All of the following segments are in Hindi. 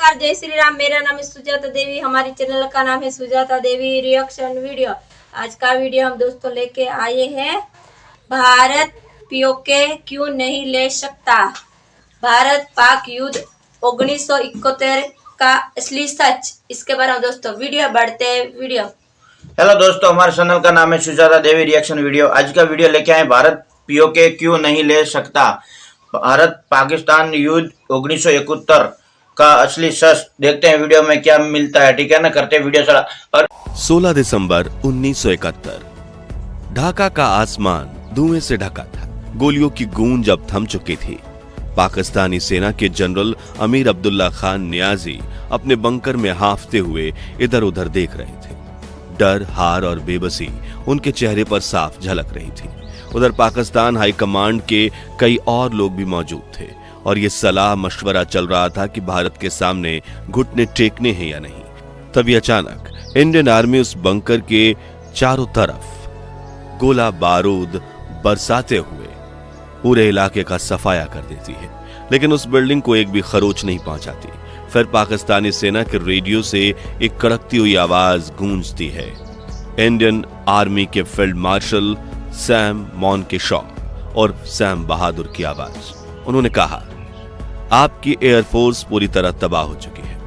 नमस्कार, जय श्री राम। मेरा नाम है सुजाता देवी। हमारे चैनल का नाम है सुजाता देवी रिएक्शन वीडियो। आज का वीडियो हम दोस्तों लेके आए हैं, भारत पीओके क्यों नहीं ले सकता, भारत पाक युद्ध 1971 का असली सच। इसके बारे में दोस्तों वीडियो बढ़ते हैं। वीडियो हेलो दोस्तों, हमारे चैनल का नाम है सुजाता देवी रिएक्शन वीडियो। आज का वीडियो लेके आए, भारत पीओके क्यों नहीं ले सकता, भारत पाकिस्तान युद्ध 1971 का असली सच। देखते हैं वीडियो में क्या मिलता है, ठीक है ना। करते हैं वीडियो चला। और 16 दिसंबर 1971 ढाका का आसमान धुएं से ढका था। गोलियों की गूंज अब थम चुकी थी। पाकिस्तानी सेना के जनरल अमीर अब्दुल्ला खान नियाजी अपने बंकर में हांफते हुए इधर उधर देख रहे थे। डर, हार और बेबसी उनके चेहरे पर साफ झलक रही थी। उधर पाकिस्तान हाई कमांड के कई और लोग भी मौजूद थे और ये सलाह मशवरा चल रहा था कि भारत के सामने घुटने टेकने हैं या नहीं। तभी अचानक इंडियन आर्मी उस बंकर के चारों तरफ गोला बारूद बरसाते हुए पूरे इलाके का सफाया कर देती है, लेकिन उस बिल्डिंग को एक भी खरोच नहीं पहुंचाती। फिर पाकिस्तानी सेना के रेडियो से एक कड़कती हुई आवाज गूंजती है, इंडियन आर्मी के फील्ड मार्शल सैम मॉनकेशॉ और सैम बहादुर की आवाज। उन्होंने कहा, आपकी एयरफोर्स पूरी तरह तबाह हो चुकी है।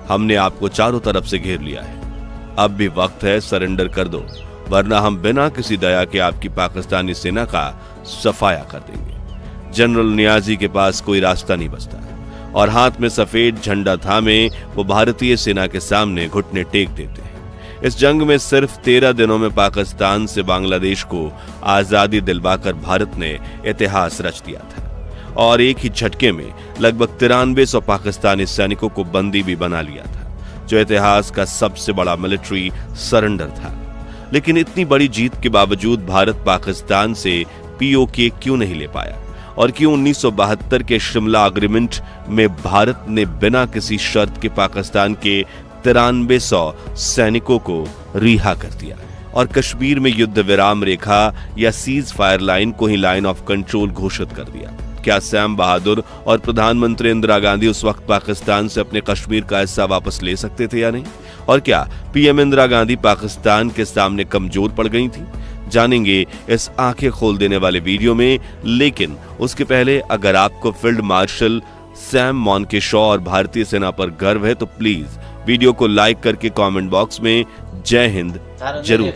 हमने आपको चारों तरफ से घेर लिया है। अब भी वक्त है, सरेंडर कर दो, वरना हम बिना किसी दया के आपकी पाकिस्तानी सेना का सफाया कर देंगे। जनरल नियाजी के पास कोई रास्ता नहीं बचता और हाथ में सफेद झंडा थामे वो भारतीय सेना के सामने घुटने टेक देते हैं। इस जंग में सिर्फ 13 दिनों में पाकिस्तान से बांग्लादेश को आजादी दिलवाकर भारत ने इतिहास रच दिया था और एक ही झटके में लगभग 9300 पाकिस्तानी सैनिकों को बंदी भी बना लिया था, जो इतिहास का सबसे बड़ा मिलिट्री सरेंडर था। लेकिन इतनी बड़ी जीत के बावजूद भारत पाकिस्तान से पीओके क्यों नहीं ले पाया, और क्यों 1972 के शिमला एग्रीमेंट में भारत ने बिना किसी शर्त के पाकिस्तान के 9300 सैनिकों को रिहा कर दिया और कश्मीर में युद्ध विराम रेखा या सीज फायर लाइन को ही लाइन ऑफ कंट्रोल घोषित कर दिया। क्या सैम बहादुर और प्रधानमंत्री इंदिरा गांधी उस वक्त पाकिस्तान से अपने कश्मीर का हिस्सा वापस ले सकते थे या नहीं? और क्या पीएम इंदिरा गांधी पाकिस्तान के सामने कमजोर पड़ गई थी? जानेंगे इस आंखें खोल देने वाले वीडियो में। लेकिन उसके पहले, अगर आपको फील्ड मार्शल सैम मॉनकेशॉ और भारतीय सेना पर गर्व है तो प्लीज वीडियो को लाइक करके कमेंट बॉक्स में जय हिंद जरूर।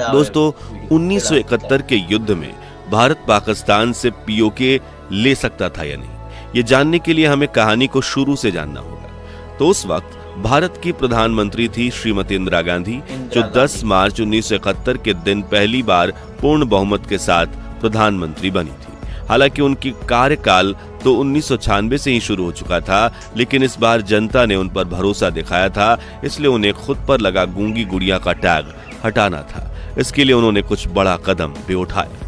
दोस्तों, 1971 के युद्ध में भारत पाकिस्तान से पीओके ले सकता था या नहीं, ये जानने के लिए हमें कहानी को शुरू से जानना होगा। तो उस वक्त भारत की प्रधानमंत्री थी श्रीमती इंदिरा गांधी, जो 10 मार्च 1971 के दिन पहली बार पूर्ण बहुमत के साथ प्रधानमंत्री बनी थी। हालांकि उनकी कार्यकाल तो 1996 से ही शुरू हो चुका था, लेकिन इस बार जनता ने उन पर भरोसा दिखाया था, इसलिए उन्हें खुद पर लगा गूंगी गुड़िया का टैग हटाना था। इसके लिए उन्होंने कुछ बड़ा कदम भी उठाया।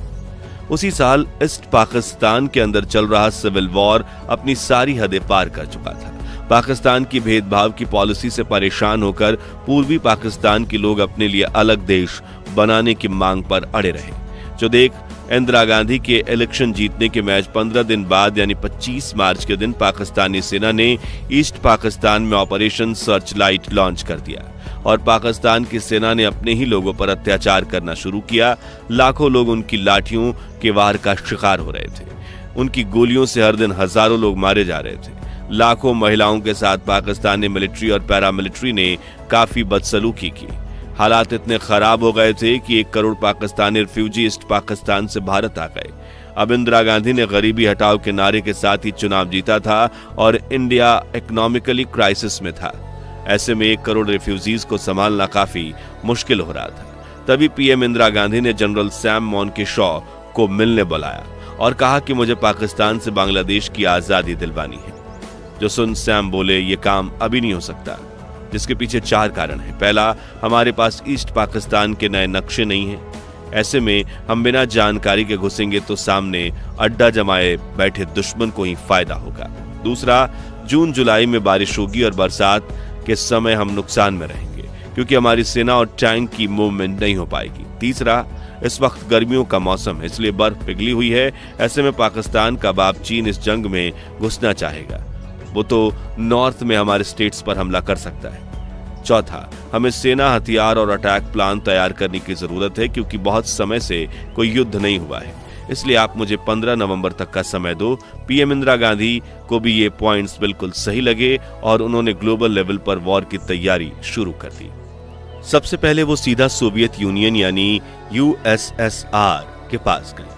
उसी साल ईस्ट पाकिस्तान के अंदर चल रहा सिविल वॉर अपनी सारी हदें पार कर चुका था। पाकिस्तान की भेदभाव की पॉलिसी से परेशान होकर पूर्वी पाकिस्तान के लोग अपने लिए अलग देश बनाने की मांग पर अड़े रहे, जो देख इंदिरा गांधी के इलेक्शन जीतने के मैच 15 दिन बाद यानी 25 मार्च के दिन पाकिस्तानी सेना ने ईस्ट पाकिस्तान में ऑपरेशन सर्च लाइट लॉन्च कर दिया और पाकिस्तान की सेना ने अपने ही लोगों पर अत्याचार करना शुरू किया। लाखों लोग उनकी लाठियों के वार का शिकार हो रहे थे। उनकी गोलियों से हर दिन हजारों लोग मारे जा रहे थे। लाखों महिलाओं के साथ पाकिस्तानी मिलिट्री और पैरामिलिट्री ने काफी बदसलूकी की। हालात इतने खराब हो गए थे कि 1 करोड़ पाकिस्तानी रिफ्यूजी ईस्ट पाकिस्तान से भारत आ गए। अब इंदिरा गांधी ने गरीबी हटाओ के नारे के साथ ही चुनाव जीता था और इंडिया इकोनॉमिकली क्राइसिस में था। ऐसे में 1 करोड़ रिफ्यूजीज को संभालना काफी मुश्किल हो रहा था। तभी पीएम इंदिरा गांधी ने जनरल सैम मॉनकेशॉ को मिलने बुलाया और कहा कि मुझे पाकिस्तान से बांग्लादेश की आजादी दिलवानी है। जो सुन सैम बोले, ये काम अभी नहीं हो सकता, जिसके पीछे 4 कारण हैं। पहला, हमारे पास ईस्ट पाकिस्तान के नए नक्शे नहीं हैं। ऐसे में हम बिना जानकारी के घुसेंगे तो सामने अड्डा जमाए बैठे दुश्मन को ही फायदा होगा। दूसरा, जून जुलाई में बारिश होगी और बरसात के समय हम नुकसान में रहेंगे, क्योंकि हमारी सेना और टैंक की मूवमेंट नहीं हो पाएगी। तीसरा, इस वक्त गर्मियों का मौसम है, इसलिए बर्फ पिघली हुई है। ऐसे में पाकिस्तान का बाप चीन इस जंग में घुसना चाहेगा। वो तो नॉर्थ में हमारे स्टेट्स पर हमला कर सकता है। चौथा, हमें सेना, हथियार और अटैक प्लान तैयार करने की जरूरत है क्योंकि बहुत समय से कोई युद्ध नहीं हुआ है, इसलिए आप मुझे 15 नवंबर तक का समय दो। पीएम इंदिरा गांधी को भी ये पॉइंट्स बिल्कुल सही लगे और उन्होंने ग्लोबल लेवल पर वॉर की तैयारी शुरू कर दी। सबसे पहले वो सीधा सोवियत यूनियन यानी यूएसएसआर के पास गए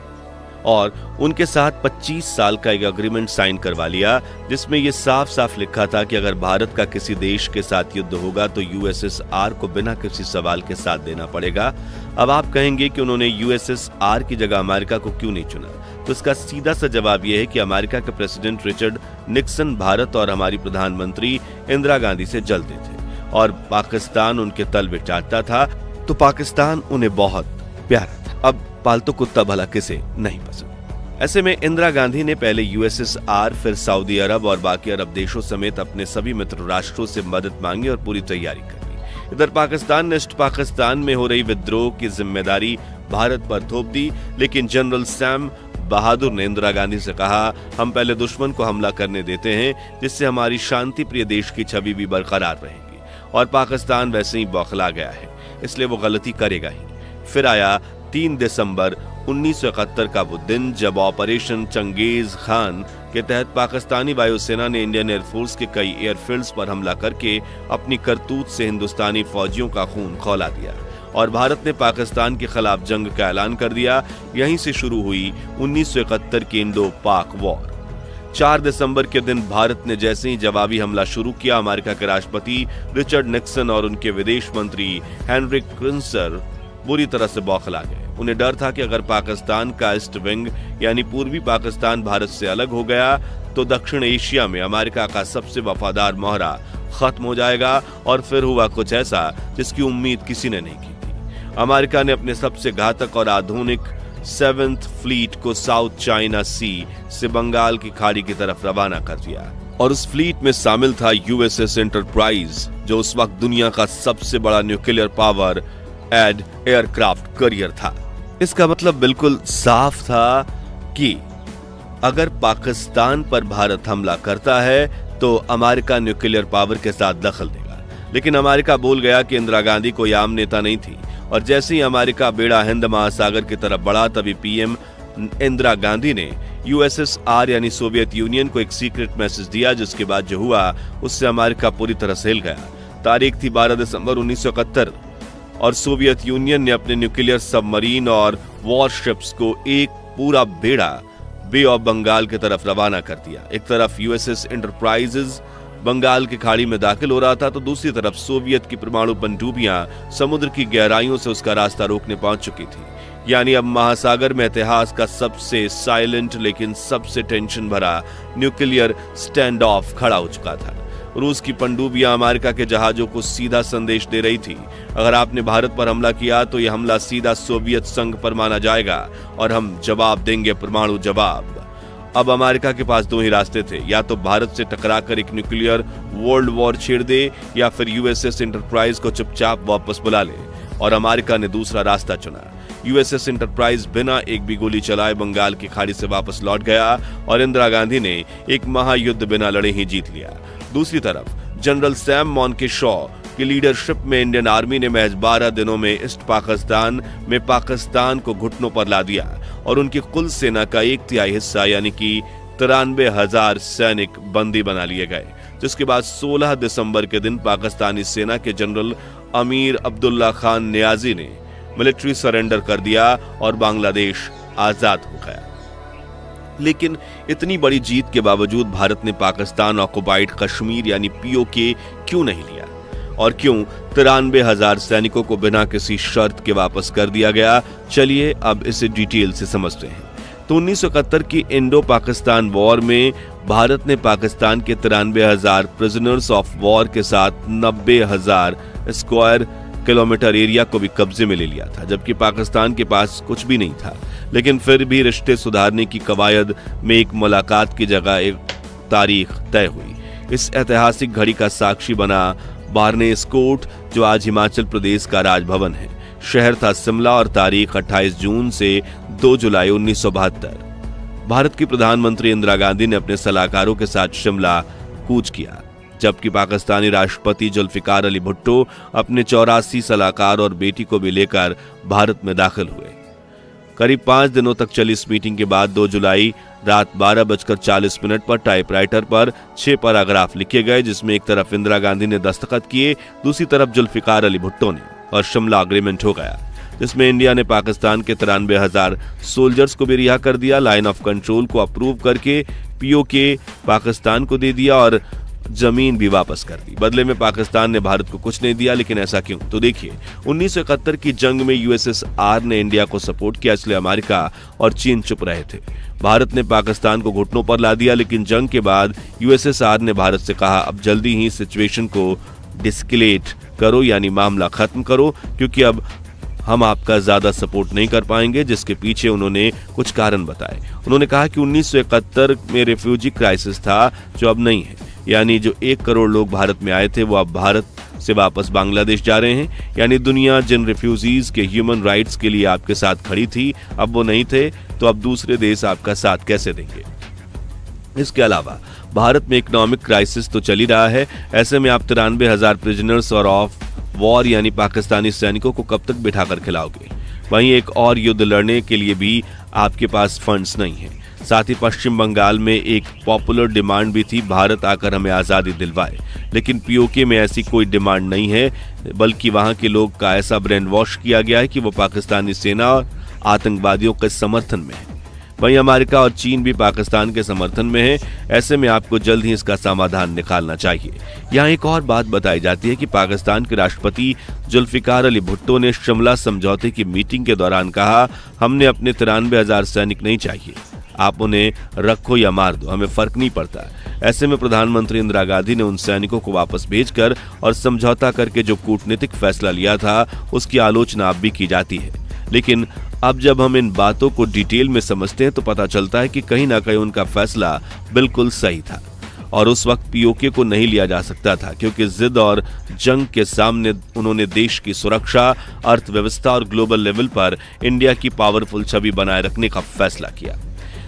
और उनके साथ 25 साल का एक एग्रीमेंट साइन करवा लिया, जिसमें यह साफ साफ लिखा था कि अगर भारत का किसी देश के साथ युद्ध होगा तो यूएसएसआर को बिना किसी सवाल के साथ देना पड़ेगा। अब आप कहेंगे कि उन्होंने यूएसएसआर की जगह अमेरिका को क्यों नहीं चुना, तो इसका सीधा सा जवाब यह है कि अमेरिका के प्रेसिडेंट रिचर्ड निक्सन भारत और हमारी प्रधानमंत्री इंदिरा गांधी से जलते थे और पाकिस्तान उनके तल में चाटता था, तो पाकिस्तान उन्हें बहुत प्यारा था। अब पालतू कुत्ता भला किसे नहीं पसंद। ऐसे में इंदिरा गांधी ने पहले यूएसएसआर, फिर सऊदी अरब और बाकी अरब देशों समेत अपने सभी मित्र राष्ट्रों से मदद मांगी और पूरी तैयारी कर ली। इधर पाकिस्तान ने ईस्ट पाकिस्तान में हो रही विद्रोह की जिम्मेदारी भारत पर थोप दी, लेकिन जनरल सैम बहादुर ने इंदिरा गांधी से कहा, हम पहले दुश्मन को हमला करने देते हैं, जिससे हमारी शांति प्रिय देश की छवि भी बरकरार रहेगी और पाकिस्तान वैसे ही बौखला गया है, इसलिए वो गलती करेगा ही। फिर आया 3 दिसंबर 1971 का वो दिन जब ऑपरेशन चंगेज खान के तहत पाकिस्तानी वायुसेना ने इंडियन एयरफोर्स के कई एयरफील्ड्स पर हमला करके अपनी करतूत से हिंदुस्तानी फौजियों का खून खौला दिया और भारत ने पाकिस्तान के खिलाफ जंग का ऐलान कर दिया। यहीं से शुरू हुई 1971 की इंडो पाक वॉर। 4 दिसंबर के दिन भारत ने जैसे ही जवाबी हमला शुरू किया, अमेरिका के राष्ट्रपति रिचर्ड निक्सन और उनके विदेश मंत्री हेनरी किसिंजर बुरी तरह से बौखला गए। उन्हें डर था कि अगर पाकिस्तान का ईस्ट विंग यानी पूर्वी पाकिस्तान भारत से अलग हो गया तो दक्षिण एशिया में अमेरिका का सबसे वफादार मोहरा खत्म हो जाएगा। और फिर हुआ कुछ ऐसा जिसकी उम्मीद किसी ने नहीं की थी। अमेरिका ने अपने सबसे घातक और आधुनिक 7th फ्लीट को साउथ चाइना सी से बंगाल की खाड़ी की तरफ रवाना कर दिया और उस फ्लीट में शामिल था यूएसएस एंटरप्राइज, जो उस वक्त दुनिया का सबसे बड़ा nuclear powered aircraft carrier था। इसका मतलब बिल्कुल साफ था कि अगर पाकिस्तान पर भारत हमला करता है तो अमेरिका न्यूक्लियर पावर के साथ दखल देगा। लेकिन अमेरिका भूल गया कि इंदिरा गांधी कोई आम नेता नहीं थी और जैसे ही अमेरिका बेड़ा हिंद महासागर की तरफ बढ़ा, तभी पीएम इंदिरा गांधी ने यूएसएसआर यानी सोवियत यूनियन को एक सीक्रेट मैसेज दिया, जिसके बाद जो हुआ उससे अमेरिका पूरी तरह से हिल गया। तारीख थी 12 दिसंबर 1971 और सोवियत यूनियन ने अपने न्यूक्लियर सबमरीन और वॉरशिप्स को एक पूरा बेड़ा बे ऑफ बंगाल की तरफ रवाना कर दिया। एक तरफ यूएसएस एंटरप्राइजेज बंगाल की खाड़ी में दाखिल हो रहा था तो दूसरी तरफ सोवियत की परमाणु पनडुब्बियां समुद्र की गहराइयों से उसका रास्ता रोकने पहुंच चुकी थी। यानी अब महासागर में इतिहास का सबसे साइलेंट लेकिन सबसे टेंशन भरा न्यूक्लियर स्टैंड ऑफ खड़ा हो चुका था। रूस की पनडुब्बियां अमेरिका के जहाजों को सीधा संदेश दे रही थी, अगर आपने भारत पर हमला किया तो यह हमला सीधा सोवियत संघ पर माना जाएगा और हम जवाब देंगे परमाणु जवाब। अब अमेरिका के पास 2 ही रास्ते थे, या तो भारत से टकराकर एक न्यूक्लियर वर्ल्ड वॉर छेड़ दे या फिर यूएसएस एंटरप्राइज को चुपचाप वापस बुला ले, और अमेरिका ने दूसरा रास्ता चुना। यूएसएस एंटरप्राइज बिना एक भी गोली चलाए बंगाल की खाड़ी से वापस लौट गया और इंदिरा गांधी ने एक महायुद्ध बिना लड़े ही जीत लिया। दूसरी तरफ जनरल सैम मॉनकेशॉ की लीडरशिप में इंडियन आर्मी ने महज 12 दिनों में ईस्ट पाकिस्तान में पाकिस्तान को घुटनों पर ला दिया और उनकी कुल सेना का 1/3 हिस्सा यानी कि 93,000 सैनिक बंदी बना लिए गए, जिसके बाद 16 दिसंबर के दिन पाकिस्तानी सेना के जनरल अमीर अब्दुल्ला खान नियाजी ने मिलिट्री सरेंडर कर दिया और बांग्लादेश आजाद हो गया। लेकिन इतनी बड़ी जीत के बावजूद भारत ने पाकिस्तान ऑक्युपाइड कश्मीर यानी पीओके क्यों नहीं लिया और क्यों 93,000 सैनिकों को बिना किसी शर्त के वापस कर दिया गया? चलिए अब इसे डिटेल से समझते हैं। तो 1971 की इंडो पाकिस्तान वॉर में भारत ने पाकिस्तान के 93,000 प्रिजनर्स ऑफ वॉर के साथ 90,000 स्क्वायर किलोमीटर एरिया को भी कब्जे में ले लिया था, जबकि पाकिस्तान के पास कुछ भी नहीं था। लेकिन फिर भी रिश्ते सुधारने की कवायद में एक मुलाकात की जगह एक तारीख तय हुई। इस ऐतिहासिक घड़ी का साक्षी बना बार्नेस कोर्ट, जो आज हिमाचल प्रदेश का राजभवन है। शहर था शिमला और तारीख 28 जून से 2 जुलाई 1972। भारत की प्रधानमंत्री इंदिरा गांधी ने अपने सलाहकारों के साथ शिमला कूच किया, जबकि पाकिस्तानी राष्ट्रपति जुल्फिकार अली भुट्टो अपने 84 सलाहकार और बेटी को भी लेकर भारत में दाखिल हुए। करीब 5 दिनों तक चली इस मीटिंग के बाद 2 जुलाई रात 12:40 पर टाइपराइटर पर 6 पैराग्राफ लिखे गए, जिसमें एक तरफ इंदिरा गांधी ने दस्तखत किए, दूसरी तरफ जुल्फिकार अली भुट्टो ने, और शिमला अग्रीमेंट हो गया, जिसमें इंडिया ने पाकिस्तान के 93,000 सोल्जर्स को भी रिहा कर दिया, लाइन ऑफ कंट्रोल को अप्रूव करके पीओके पाकिस्तान को दे दिया और जमीन भी वापस कर दी। बदले में पाकिस्तान ने भारत को कुछ नहीं दिया, लेकिन ऐसा क्यों? तो देखिए, 1971 की जंग में यूएसएसआर ने इंडिया को सपोर्ट किया, इसलिए अमेरिका और चीन चुप रहे थे। भारत ने पाकिस्तान को घुटनों पर ला दिया, लेकिन जंग के बाद यूएसएसआर ने भारत से कहा, अब जल्दी ही सिचुएशन को डिस्कलेट करो, यानी मामला खत्म करो, क्योंकि अब हम आपका ज्यादा सपोर्ट नहीं कर पाएंगे, जिसके पीछे उन्होंने कुछ कारण बताए। उन्होंने कहा कि 1971 में रिफ्यूजी क्राइसिस था, जो अब नहीं है, यानी जो 1 करोड़ लोग भारत में आए थे वो अब भारत से वापस बांग्लादेश जा रहे हैं, यानी दुनिया जिन रिफ्यूजीज के ह्यूमन राइट्स के लिए आपके साथ खड़ी थी, अब वो नहीं थे, तो अब दूसरे देश आपका साथ कैसे देंगे? इसके अलावा भारत में इकोनॉमिक क्राइसिस तो चल ही रहा है, ऐसे में आप 93,000 प्रिजनर्स और ऑफ वॉर यानी पाकिस्तानी सैनिकों को कब तक बिठाकर खिलाओगे? वहीं एक और युद्ध लड़ने के लिए भी आपके पास फंड्स नहीं है। साथ ही पश्चिम बंगाल में एक पॉपुलर डिमांड भी थी, भारत आकर हमें आज़ादी दिलवाए, लेकिन पीओके में ऐसी कोई डिमांड नहीं है, बल्कि वहां के लोग का ऐसा ब्रेन वॉश किया गया है कि वो पाकिस्तानी सेना और आतंकवादियों के समर्थन में है। वहीं अमेरिका और चीन भी पाकिस्तान के समर्थन में है, ऐसे में आपको जल्द ही इसका समाधान निकालना चाहिए। यहाँ एक और बात बताई जाती है कि पाकिस्तान के राष्ट्रपति जुल्फिकार अली भुट्टो ने शिमला समझौते की मीटिंग के दौरान कहा, हमने अपने 93,000 सैनिक नहीं चाहिए, आप उन्हें रखो या मार दो, हमें फर्क नहीं पड़ता। ऐसे में प्रधानमंत्री इंदिरा गांधी ने उन सैनिकों को वापस भेजकर और समझौता करके जो कूटनीतिक फैसला लिया था, उसकी आलोचना अब भी की जाती है। लेकिन अब जब हम इन बातों को डिटेल में समझते हैं तो पता चलता है कि कहीं ना कहीं उनका फैसला बिल्कुल सही था, और उस वक्त पीओके को नहीं लिया जा सकता था, क्योंकि जिद और जंग के सामने उन्होंने देश की सुरक्षा, अर्थव्यवस्था और ग्लोबल लेवल पर इंडिया की पावरफुल छवि बनाए रखने का फैसला किया।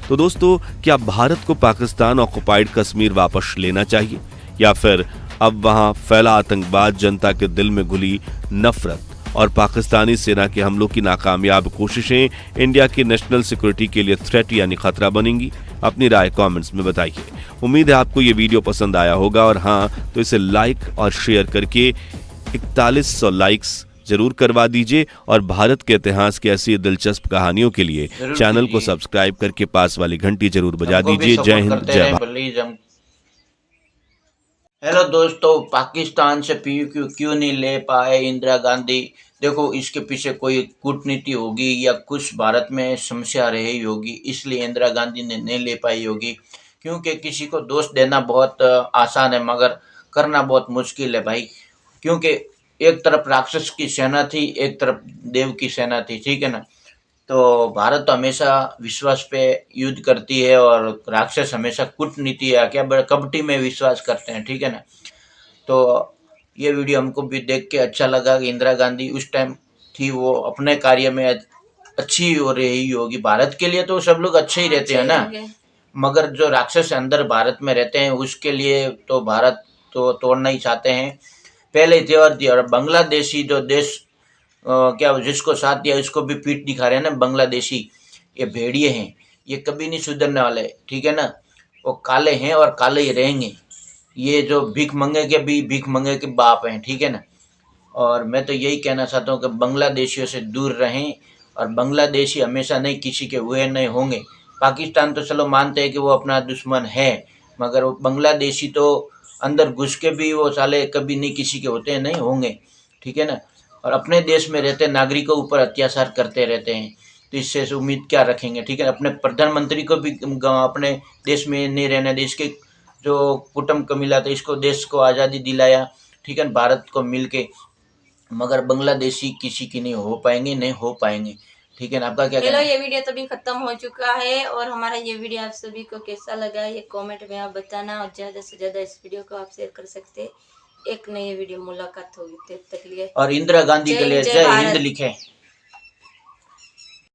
तो दोस्तों, क्या भारत को पाकिस्तान ऑक्युपाइड कश्मीर वापस लेना चाहिए, या फिर अब वहां फैला आतंकवाद, जनता के दिल में घुली नफरत और पाकिस्तानी सेना के हमलों की नाकामयाब कोशिशें इंडिया की नेशनल सिक्योरिटी के लिए थ्रेट यानी खतरा बनेंगी? अपनी राय कमेंट्स में बताइए। उम्मीद है आपको ये वीडियो पसंद आया होगा, और हाँ तो इसे लाइक और शेयर करके 4100 लाइक्स जरूर करवा दीजिए, और भारत के इतिहास की ऐसी दिलचस्प कहानियों के लिए चैनल को सब्सक्राइब करके पास वाली घंटी जरूर बजा दीजिए। जय हिंद, जय भारत। हेलो दोस्तों, पाकिस्तान से पीओके क्यों नहीं ले पाए इंदिरा गांधी? देखो, इसके पीछे कोई कूटनीति होगी या कुछ भारत में समस्या रही होगी, इसलिए इंदिरा गांधी ने नहीं ले पाई होगी। क्योंकि किसी को दोष देना बहुत आसान है, मगर करना बहुत मुश्किल है भाई। क्योंकि एक तरफ राक्षस की सेना थी, एक तरफ देव की सेना थी, ठीक है ना। तो भारत तो हमेशा विश्वास पे युद्ध करती है, और राक्षस हमेशा कूटनीति या क्या कपटी में विश्वास करते हैं, ठीक है ना। तो ये वीडियो हमको भी देख के अच्छा लगा कि इंदिरा गांधी उस टाइम थी, वो अपने कार्य में अच्छी हो रही होगी। भारत के लिए तो सब लोग अच्छे ही रहते हैं ना, मगर जो राक्षस अंदर भारत में रहते हैं उसके लिए तो भारत तो तोड़ना ही चाहते हैं। पहले त्योहार दिया, और बांग्लादेशी जो देश क्या जिसको साथ दिया उसको भी पीठ दिखा रहे हैं ना बांग्लादेशी। ये भेड़िए हैं, ये कभी नहीं सुधरने वाले, ठीक है ना। वो काले हैं और काले ही रहेंगे। ये जो भीख मंगे के भी भीख मंगे के बाप हैं, ठीक है ना। और मैं तो यही कहना चाहता हूँ कि बांग्लादेशियों से दूर रहें, और बांग्लादेशी हमेशा नहीं किसी के हुए नहीं होंगे। पाकिस्तान तो चलो मानते हैं कि वो अपना दुश्मन है, मगर वो बांग्लादेशी तो अंदर घुस के भी वो साले कभी नहीं किसी के होते नहीं होंगे, ठीक है ना। और अपने देश में रहते नागरिकों ऊपर अत्याचार करते रहते हैं, तो इससे उम्मीद क्या रखेंगे, ठीक है। अपने प्रधानमंत्री को भी अपने देश में नहीं रहने, देश के जो कुटुंब को मिला था, इसको देश को आज़ादी दिलाया, ठीक है, भारत को मिल के। मगर बांग्लादेशी किसी की नहीं हो पाएंगे, नहीं हो पाएंगे, ठीक है ना। आपका क्या कहना है? ये वीडियो तभी खत्म हो चुका है, और हमारा ये वीडियो आप सभी को कैसा लगा ये कमेंट में आप बताना, और ज्यादा से ज्यादा इस वीडियो को आप शेयर कर सकते हैं। एक नई वीडियो मुलाकात होगी, तब तक लिए और इंदिरा गांधी के लिए जय हिंद लिखें।